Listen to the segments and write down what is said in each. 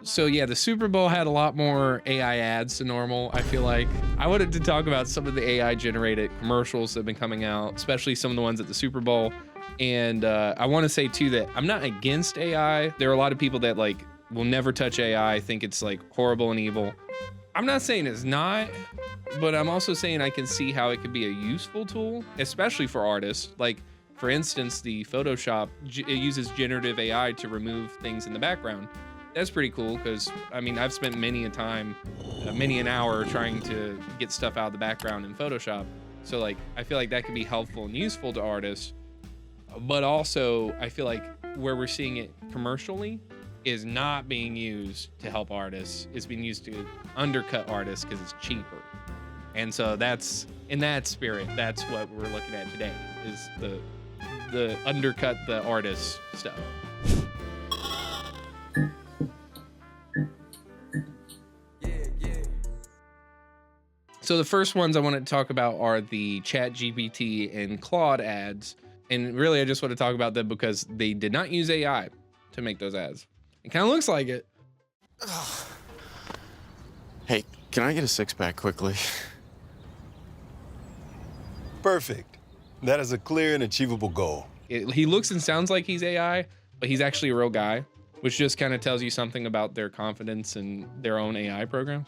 So yeah, the Super Bowl had a lot more AI ads than normal, I feel like. I wanted to talk about some of the AI generated commercials that have been coming out, especially some of the ones at the Super Bowl. And I want to say too that I'm not against AI. There are a lot of people that like will never touch AI, think it's like horrible and evil. I'm not saying it's not, but I'm also saying I can see how it could be a useful tool, especially for artists. Like, for instance, the Photoshop, it uses generative AI to remove things in the background. That's pretty cool because, I mean, I've spent many an hour trying to get stuff out of the background in Photoshop. So, like, I feel like that could be helpful and useful to artists. But also, I feel like where we're seeing it commercially is not being used to help artists. It's being used to undercut artists because it's cheaper. And so that's, in that spirit, that's what we're looking at today, is the undercut the artist stuff. So the first ones I wanted to talk about are the ChatGPT and Claude ads. And really, I just want to talk about them because they did not use AI to make those ads. It kind of looks like it. Hey, can I get a six-pack quickly? Perfect. That is a clear and achievable goal. He looks and sounds like he's AI, but he's actually a real guy, which just kind of tells you something about their confidence in their own AI programs.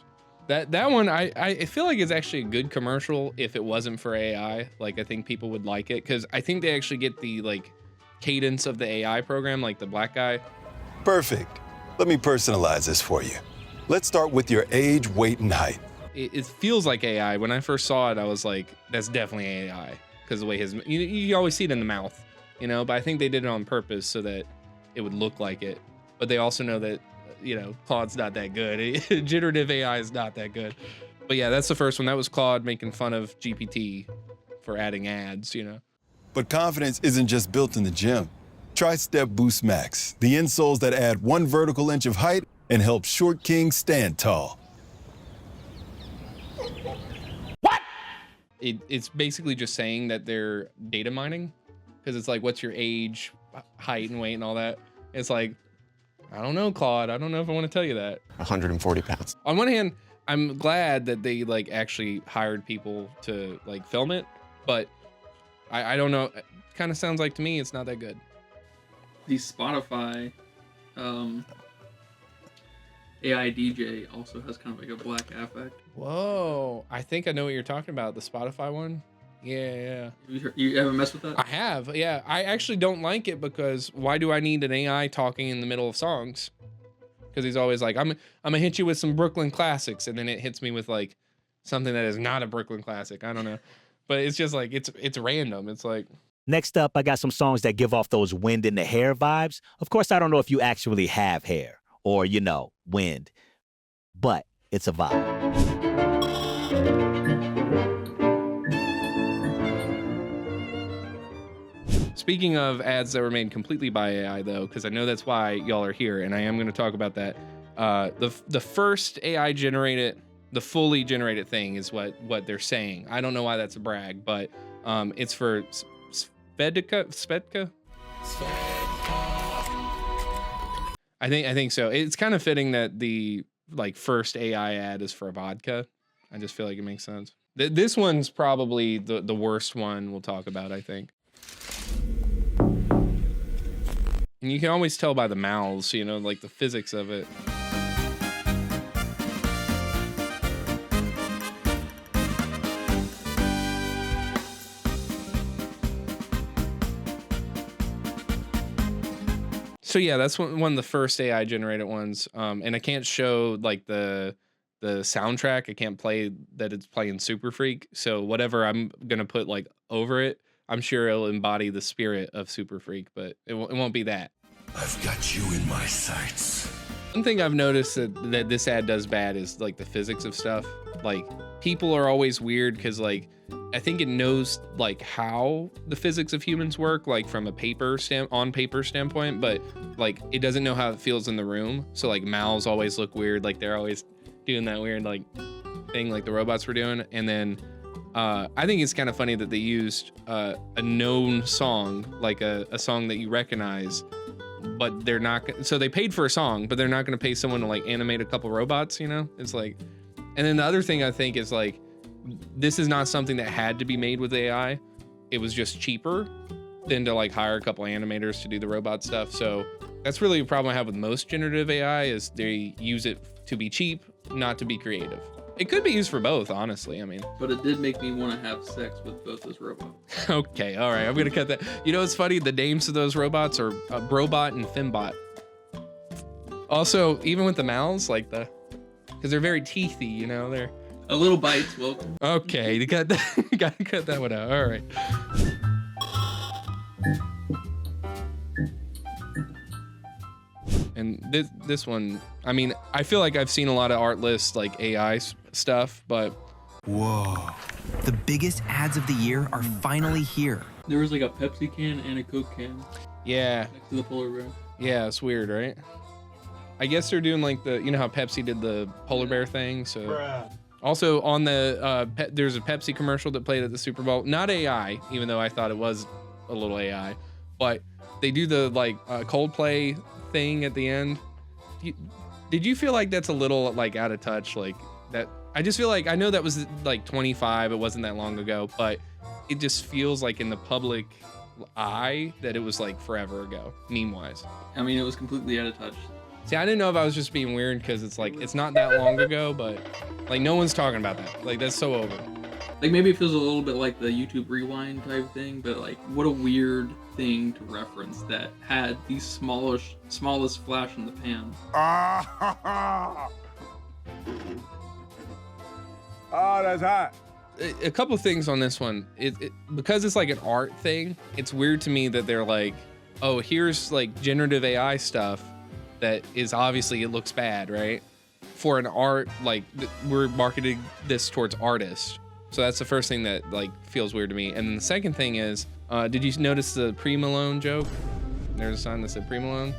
That one, I feel like it's actually a good commercial if it wasn't for AI. Like, I think people would like it because I think they actually get the like cadence of the AI program, like the black guy. Perfect. Let me personalize this for you. Let's start with your age, weight, and height. It feels like AI. When I first saw it, I was like, that's definitely AI because the way you always see it in the mouth, you know, but I think they did it on purpose so that it would look like it. But they also know that, you know, Claude's not that good. Generative AI is not that good. But yeah, that's the first one. That was Claude making fun of GPT for adding ads, you know. But confidence isn't just built in the gym. Try Step Boost Max, the insoles that add 1 vertical inch of height and help short kings stand tall. What? It's basically just saying that they're data mining because it's like, what's your age, height, and weight and all that. It's like, I don't know, Claude. I don't know if I want to tell you that. 140 pounds. On one hand, I'm glad that they like actually hired people to like film it, but I don't know. It kind of sounds like to me it's not that good. The Spotify AI DJ also has kind of like a black affect. Whoa, I think I know what you're talking about. The Spotify one. Yeah. You ever mess with that? I have. Yeah, I actually don't like it because why do I need an AI talking in the middle of songs? Because he's always like, I'm gonna hit you with some Brooklyn classics, and then it hits me with like something that is not a Brooklyn classic. I don't know, but it's just like it's random. It's like. Next up, I got some songs that give off those wind in the hair vibes. Of course, I don't know if you actually have hair or, you know, wind, but it's a vibe. Speaking of ads that were made completely by AI, though, because I know that's why y'all are here, and I am going to talk about that. The first AI generated, the fully generated thing is what they're saying. I don't know why that's a brag, but it's for Svedka. I think so. It's kind of fitting that the like first AI ad is for a vodka. I just feel like it makes sense. This one's probably the worst one we'll talk about, I think. And you can always tell by the mouths, you know, like the physics of it. So yeah, that's one of the first AI generated ones. And I can't show like the soundtrack. I can't play that it's playing Super Freak. So whatever I'm gonna put like over it, I'm sure it'll embody the spirit of Super Freak, but it won't be that. I've got you in my sights. One thing I've noticed that this ad does bad is like the physics of stuff. Like people are always weird because like I think it knows like how the physics of humans work, like from a on paper standpoint, but like it doesn't know how it feels in the room. So like mouths always look weird, like they're always doing that weird like thing like the robots were doing. And then I think it's kind of funny that they used a known song, like a song that you recognize, but they're not. So they paid for a song, but they're not going to pay someone to like animate a couple robots. You know, it's like. And then the other thing I think is like, this is not something that had to be made with AI. It was just cheaper than to like hire a couple animators to do the robot stuff. So that's really a problem I have with most generative AI is they use it to be cheap, not to be creative. It could be used for both, honestly. I mean, But it did make me want to have sex with both those robots. okay, all right, I'm gonna cut that. You know what's funny? The names of those robots are Brobot and Fimbot. Also, even with the mouths, like because they're very teethy, you know, they're. A little bites, welcome. Okay, you got that. You gotta cut that one out. All right. And this one, I mean, I feel like I've seen a lot of Artlist like AI stuff, but Whoa. The biggest ads of the year are finally here. There was like a Pepsi can and a Coke can yeah, next to the polar bear. yeah, it's weird, right? I guess they're doing like you know how Pepsi did the polar bear thing, so. Also on the there's a Pepsi commercial that played at the Super Bowl. Not AI, even though I thought it was a little AI, but they do the like Coldplay thing at the end. Did you feel like that's a little like out of touch? Like that? I just feel like I know that was like 25. It wasn't that long ago, but it just feels like in the public eye that it was like forever ago, meme-wise. I mean, it was completely out of touch. See, I didn't know if I was just being weird because it's like it's not that long ago, but like no one's talking about that. Like that's so over. Like maybe it feels a little bit like the YouTube Rewind type thing, but like what a weird thing to reference that had the smallest flash in the pan. Oh, that's hot. A couple things on this one. Because it's like an art thing, it's weird to me that they're like, oh, here's like generative AI stuff that is obviously it looks bad, right? For an art, like we're marketing this towards artists. So that's the first thing that like feels weird to me. And then the second thing is, did you notice the pre-Malone joke? There's a sign that said pre-Malone.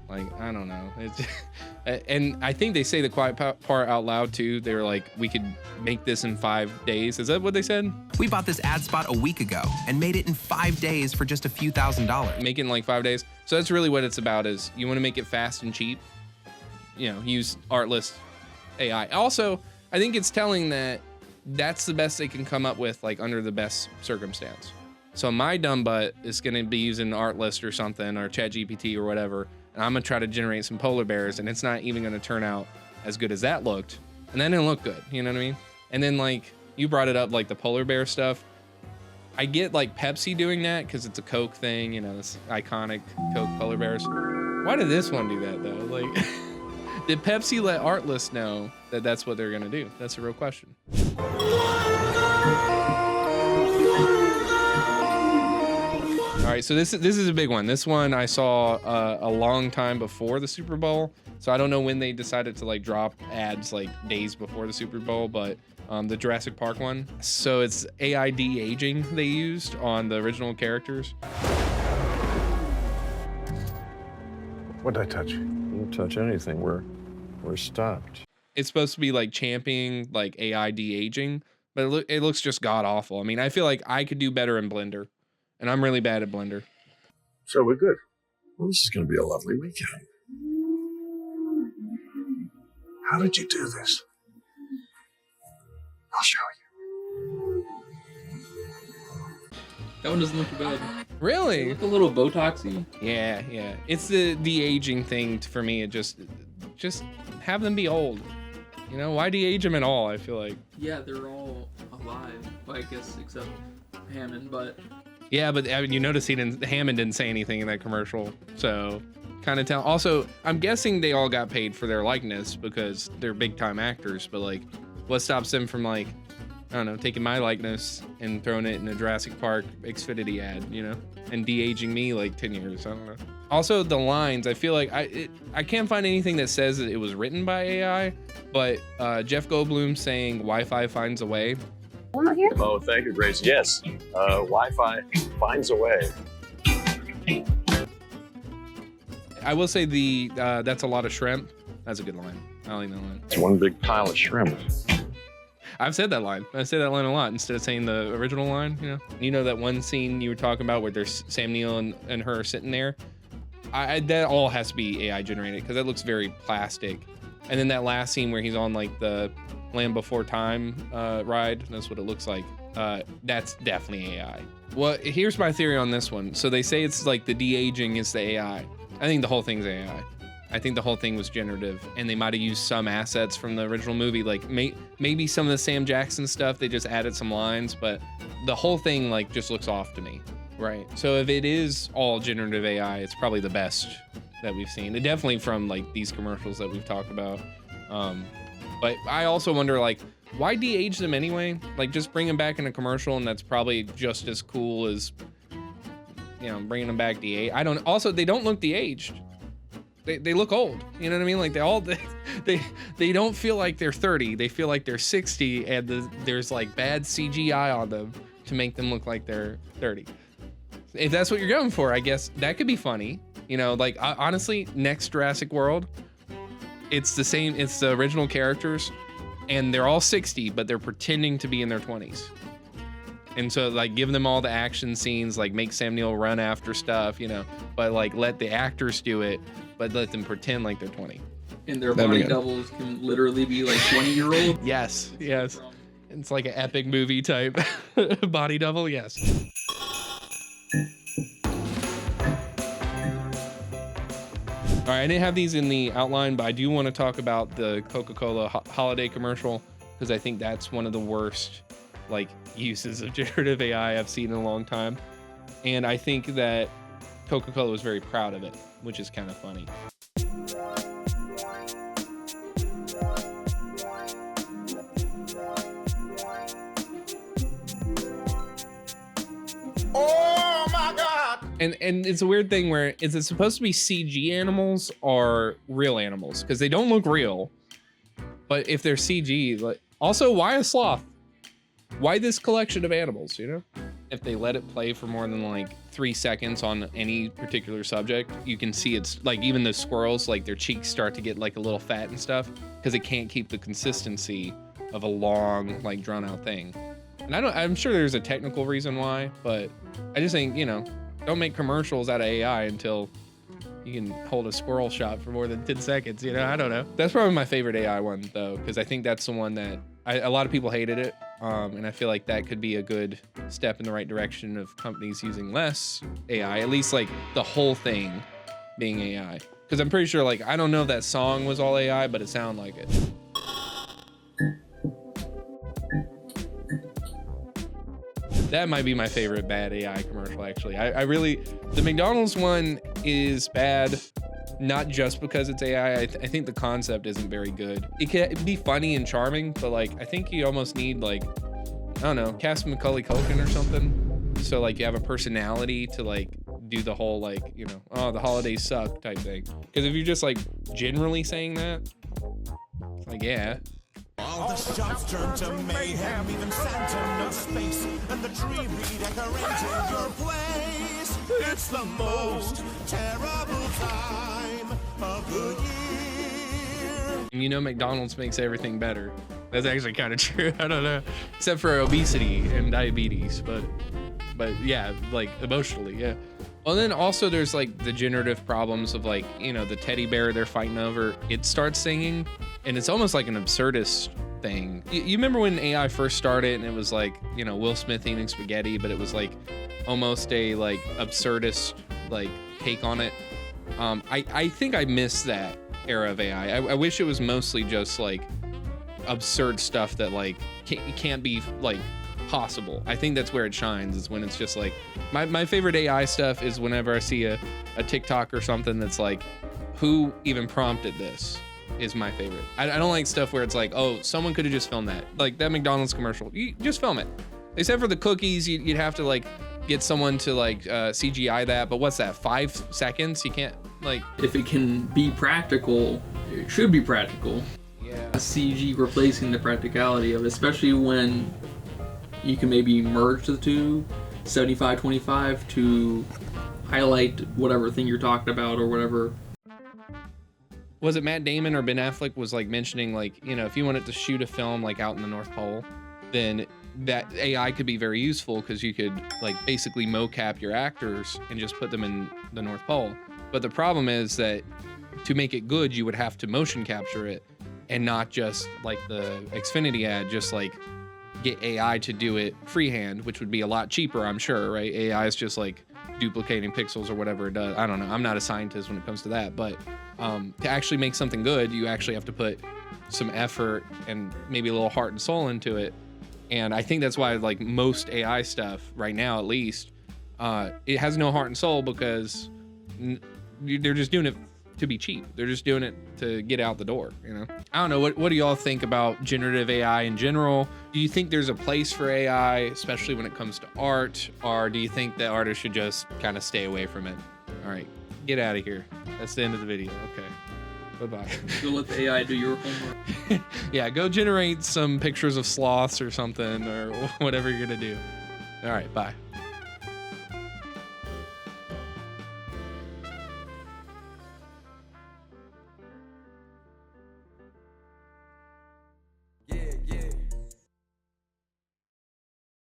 Like, I don't know. It's and I think they say the quiet part out loud too. They were like, we could make this in 5 days. Is that what they said? We bought this ad spot a week ago and made it in 5 days for just a few $1,000s. Make it in like 5 days. So that's really what it's about is you want to make it fast and cheap. You know, use Artlist AI. Also, I think it's telling that that's the best they can come up with like under the best circumstance. So my dumb butt is going to be using Artlist or something or ChatGPT or whatever. And I'm gonna try to generate some polar bears and it's not even gonna turn out as good as that looked. And that didn't look good, you know what I mean? And then like, you brought it up, like the polar bear stuff. I get like Pepsi doing that because it's a Coke thing, you know, this iconic Coke polar bears. Why did this one do that though? Like, did Pepsi let Artlist know that that's what they're gonna do? That's a real question. All right, so this is a big one. This one I saw a long time before the Super Bowl. So I don't know when they decided to like drop ads like days before the Super Bowl, but the Jurassic Park one. So it's AI de-aging they used on the original characters. What'd I touch? Don't touch anything. We're stopped. It's supposed to be like championing like AI de-aging, but it looks just god awful. I mean, I feel like I could do better in Blender. And I'm really bad at Blender. So we're good. Well, this is going to be a lovely weekend. How did you do this? I'll show you. That one doesn't look too bad. Really? Look a little Botoxy. Yeah, yeah. It's the de-aging thing for me. It just have them be old. You know, why de-age them at all? I feel like. Yeah, they're all alive. Well, I guess except Hammond, but. Yeah, but I mean, you notice Hammond didn't say anything in that commercial, so kind of tell. Also, I'm guessing they all got paid for their likeness because they're big time actors. But like, what stops them from like, I don't know, taking my likeness and throwing it in a Jurassic Park Xfinity ad, you know, and de-aging me like 10 years? I don't know. Also, the lines. I feel like I can't find anything that says that it was written by AI, but Jeff Goldblum saying Wi-Fi finds a way. Oh, thank you, Grace. Yes, Wi-Fi finds a way. I will say that's a lot of shrimp. That's a good line. I like that line. It's one big pile of shrimp. I've said that line. I say that line a lot instead of saying the original line. You know that one scene you were talking about where there's Sam Neill and her sitting there. that all has to be AI generated because that looks very plastic. And then that last scene where he's on like the Land Before Time ride, that's what it looks like. That's definitely AI. Well, here's my theory on this one. So they say it's like the de-aging is the AI. I think the whole thing's AI. I think the whole thing was generative, and they might have used some assets from the original movie, like maybe some of the Sam Jackson stuff. They just added some lines, but the whole thing like just looks off to me. Right. So if it is all generative AI, it's probably the best that we've seen. And definitely from like these commercials that we've talked about. But I also wonder like, why de-age them anyway? Like just bring them back in a commercial, and that's probably just as cool as, you know, bringing them back de-aged. Also, they don't look de-aged. They look old. You know what I mean? Like they don't feel like they're 30. They feel like they're 60, and there's like bad CGI on them to make them look like they're 30. If that's what you're going for, I guess that could be funny. You know, like honestly, next Jurassic World, it's the same. It's the original characters, and they're all 60, but they're pretending to be in their 20s. And so like give them all the action scenes, like make Sam Neill run after stuff, you know, but like let the actors do it, but let them pretend like they're 20. And their body doubles can literally be like 20-year-old. Yes. It's like an epic movie type body double. Yes. All right, I didn't have these in the outline, but I do want to talk about the Coca-Cola holiday commercial because I think that's one of the worst like uses of generative AI I've seen in a long time. And I think that Coca-Cola was very proud of it, which is kind of funny. Oh my God! And it's a weird thing where is it supposed to be CG animals or real animals? Because they don't look real. But if they're CG, like also why a sloth? Why this collection of animals, you know? If they let it play for more than like 3 seconds on any particular subject, you can see it's like even the squirrels, like their cheeks start to get like a little fat and stuff because it can't keep the consistency of a long, like drawn out thing. And I'm sure there's a technical reason why, but I just think, you know, don't make commercials out of AI until you can hold a squirrel shot for more than 10 seconds, you know? I don't know. That's probably my favorite AI one though, because I think that's the one that a lot of people hated it. And I feel like that could be a good step in the right direction of companies using less AI, at least like the whole thing being AI. Because I'm pretty sure, like, I don't know if that song was all AI, but it sounded like it. That might be my favorite bad AI commercial, actually. I really, the McDonald's one is bad, not just because it's AI. I think the concept isn't very good. It can be funny and charming, but like, I think you almost need like, I don't know, cast Macaulay Culkin or something. So like you have a personality to like do the whole like, you know, oh, the holidays suck type thing. Because if you're just like generally saying that, it's like, yeah. All the shops turn to mayhem, even Santa knows space, and the tree redecorated your place. It's the most terrible time of the year. And you know McDonald's makes everything better. That's actually kind of true. I don't know. Except for obesity and diabetes, but yeah, like emotionally, yeah. Well, then also there's like the generative problems of like, you know, the teddy bear they're fighting over, it starts singing and it's almost like an absurdist thing. You remember when AI first started and it was like, you know, Will Smith eating spaghetti, but it was like almost a like absurdist like take on it. I think I miss that era of AI. I wish it was mostly just like absurd stuff that like can't be like possible. I think that's where it shines, is when it's just like my favorite AI stuff is whenever I see a TikTok or something that's like, who even prompted this, is my favorite. I don't like stuff where it's like, oh, someone could have just filmed that. Like that McDonald's commercial, you just film it. Except for the cookies, you'd have to like get someone to like CGI that, but what's that, 5 seconds? You can't like. If it can be practical, it should be practical. Yeah. A CG replacing the practicality of it, especially when you can maybe merge the two, 75-25, to highlight whatever thing you're talking about or whatever. Was it Matt Damon or Ben Affleck was like mentioning like, you know, if you wanted to shoot a film like out in the North Pole, then that AI could be very useful because you could like basically mocap your actors and just put them in the North Pole. But the problem is that to make it good, you would have to motion capture it and not just like the Xfinity ad, just like get AI to do it freehand, which would be a lot cheaper, I'm sure, right? AI is just like duplicating pixels or whatever it does. I don't know. I'm not a scientist when it comes to that, but to actually make something good, you actually have to put some effort and maybe a little heart and soul into it. And I think that's why like most AI stuff right now, at least, it has no heart and soul because they're just doing it to be cheap. They're just doing it to get out the door, you know? I don't know. What do y'all think about generative AI in general? Do you think there's a place for AI, especially when it comes to art? Or do you think that artists should just kind of stay away from it? All right, get out of here. That's the end of the video. Okay. Bye-bye. Go let the AI do your homework. Yeah, go generate some pictures of sloths or something or whatever you're gonna do. All right, bye.